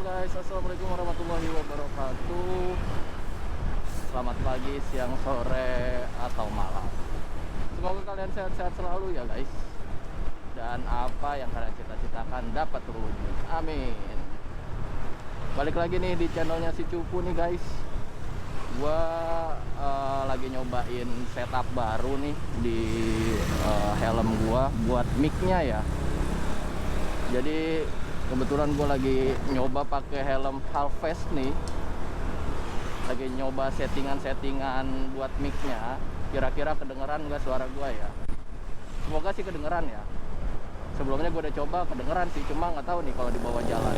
guys, assalamualaikum warahmatullahi wabarakatuh. Selamat pagi, siang, sore, atau malam. Semoga kalian sehat-sehat selalu ya guys. Dan apa yang kalian cita-citakan dapat terwujud. Amin. Balik lagi nih di channelnya si Cupu nih guys. Gua lagi nyobain setup baru nih di helm gua buat mic-nya ya. Jadi kebetulan gue lagi nyoba pakai helm Halfest nih, lagi nyoba settingan buat mic-nya. Kira-kira kedengeran nggak suara gue ya? Semoga sih kedengeran ya. Sebelumnya gue udah coba kedengeran sih, cuma nggak tahu nih kalau di bawah jalan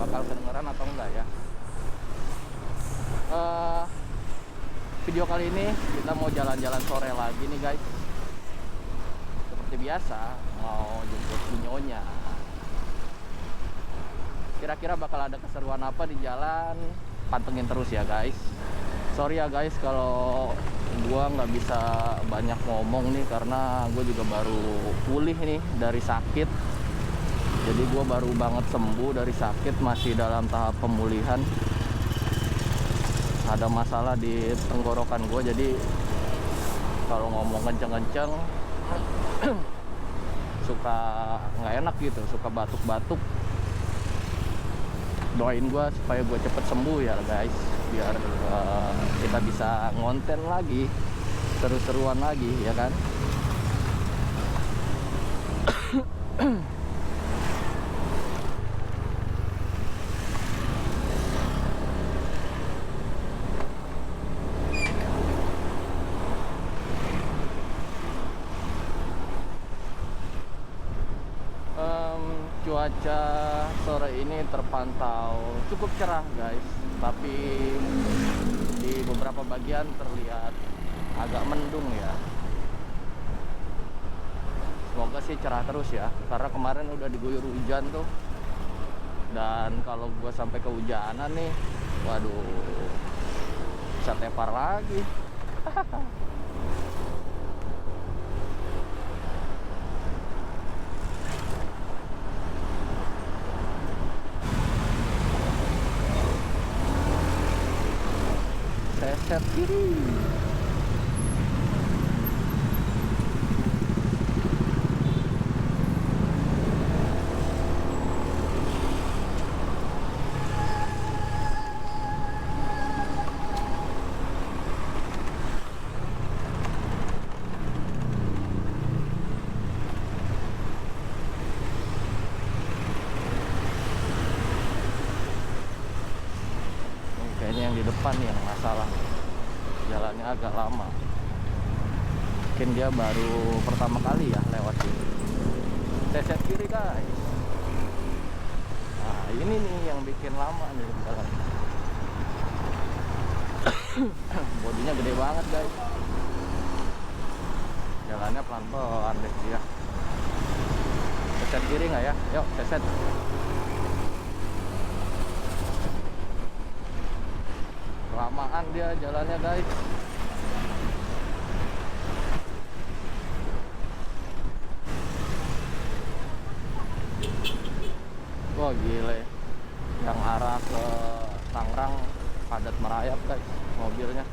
bakal kedengeran atau enggak ya. Video kali ini kita mau jalan-jalan sore lagi nih guys. Seperti biasa mau jemput Nyonya. Kira-kira bakal ada keseruan apa di jalan, pantengin terus ya guys. Sorry ya guys kalau gua nggak bisa banyak ngomong nih, karena gue juga baru pulih nih dari sakit. Jadi gua baru banget sembuh dari sakit, masih dalam tahap pemulihan. Ada masalah di tenggorokan gue, jadi kalau ngomong kenceng-kenceng suka nggak enak gitu, suka batuk-batuk. Doain gue supaya gue cepet sembuh ya guys, biar kita bisa ngonten lagi, seru-seruan lagi ya kan. Cuaca sore ini terpantau cukup cerah guys, tapi di beberapa bagian terlihat agak mendung ya. Semoga sih cerah terus ya, karena kemarin udah diguyur hujan tuh. Dan kalau gue sampai kehujanan nih, waduh, bisa tepar lagi. Set kiri. Kayaknya yang di depan nih yang masalah. Jalannya agak lama. Mungkin dia baru pertama kali ya lewat sini. Set kiri guys. Nah ini nih yang bikin lama nih jalan. Bodinya gede banget guys. Jalannya pelan-pelan deh dia. Set kiri nggak ya? Yuk set. Lamaan dia jalannya guys. Wah gile, yang arah ke Tangerang padat merayap guys, mobilnya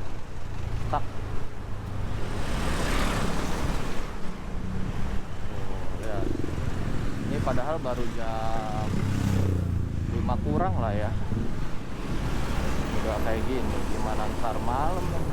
stuck. Lihat. Ini padahal baru jam 5 kurang lah ya. Udah kayak gini, gimana ntar malam kan?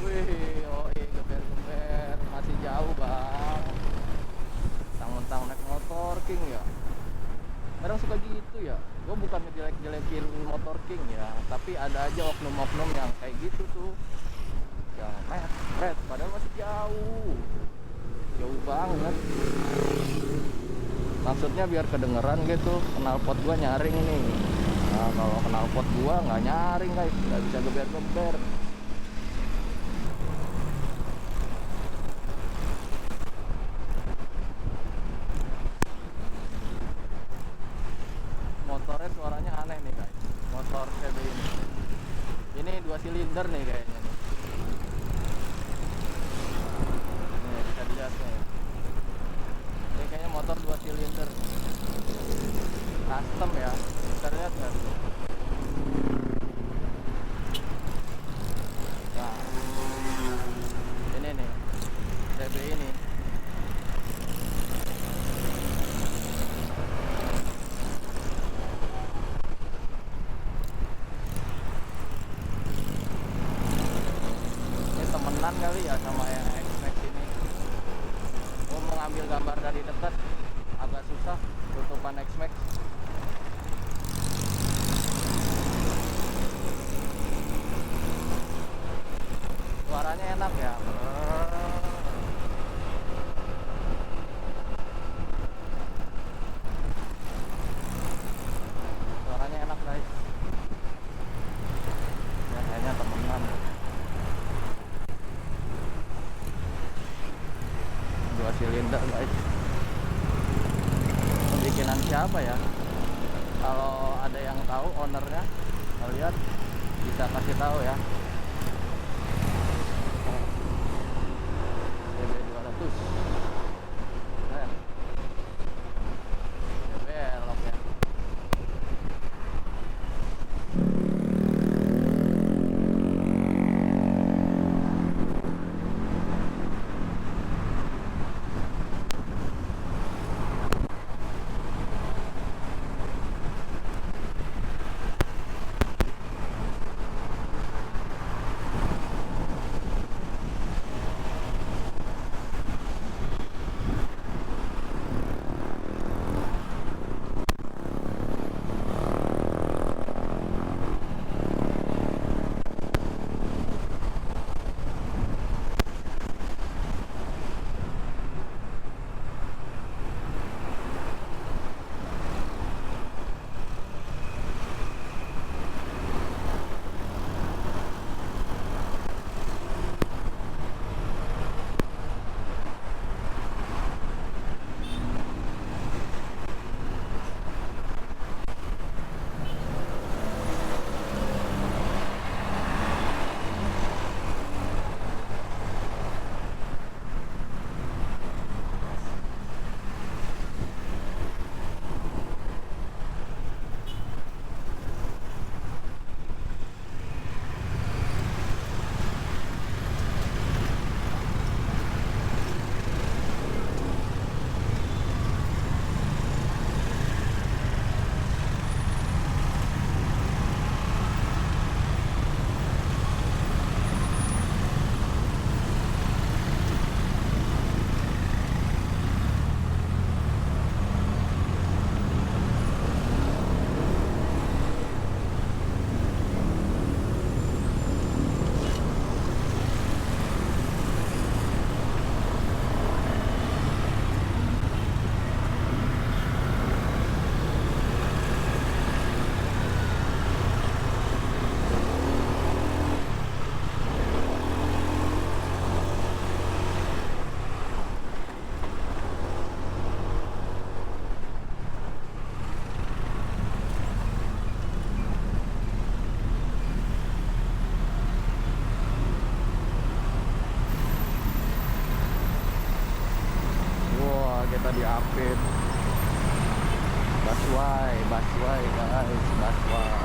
Wih, geber-geber, masih jauh bang. Tang-tang naik motor king ya. Kadang suka gitu ya. Gue bukan ngejelek-jelekin motor king ya, tapi ada aja oknum-oknum yang kayak gitu tuh, yang mepret padahal masih jauh banget. Maksudnya biar kedengeran gitu, knalpot gua nyaring nih. Nah kalau knalpot gua nggak nyaring guys, nggak bisa geber-geber. motornya suaranya aneh nih guys. Motor silinder nih kayaknya nih. Nih bisa dilihat nih. Ini kayaknya motor 2 silinder. Custom ya. Bisa lihat nggak tuh? Nah, ini nih. CB ini. Ini temenan kali ya sama yang X-Max ini. Mau mengambil gambar dari dekat agak susah tutupan X-Max. Suaranya enak ya. Suaranya enak guys. Ya kayaknya temenan. 2 silinder guys. Bikinan siapa ya? Kalau ada yang tahu ownernya, kalian bisa kasih tahu ya. CB 200. Belok ya. Kita diapit busway guys, busway.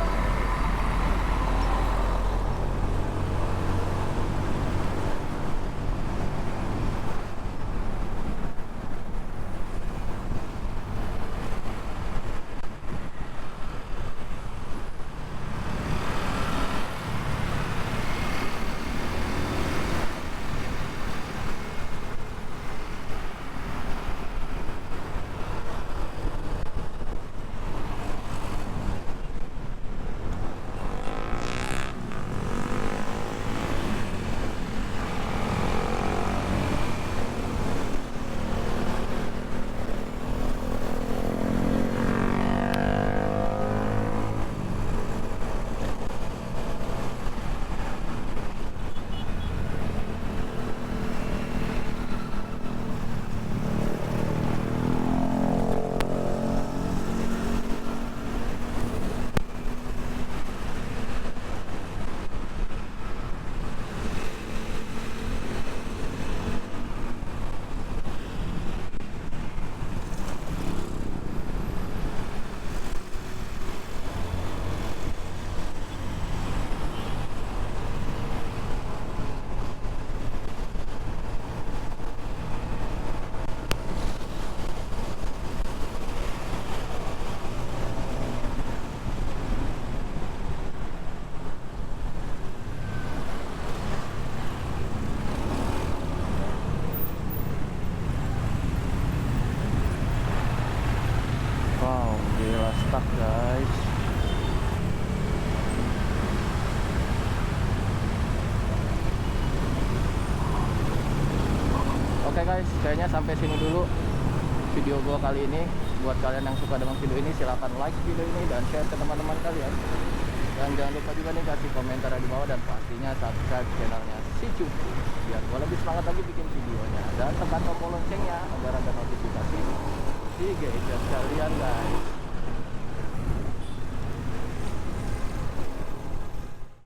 Gila, stuck guys. Oke guys, kayaknya sampai sini dulu video gua kali ini. Buat kalian yang suka dengan video ini, silahkan like video ini dan share ke teman-teman kalian. Dan jangan lupa juga nih kasih komentar di bawah, dan pastinya subscribe channelnya si Cupu biar gua lebih semangat lagi bikin videonya. Dan tekan tombol loncengnya agar ada notifikasi di gadget kalian guys.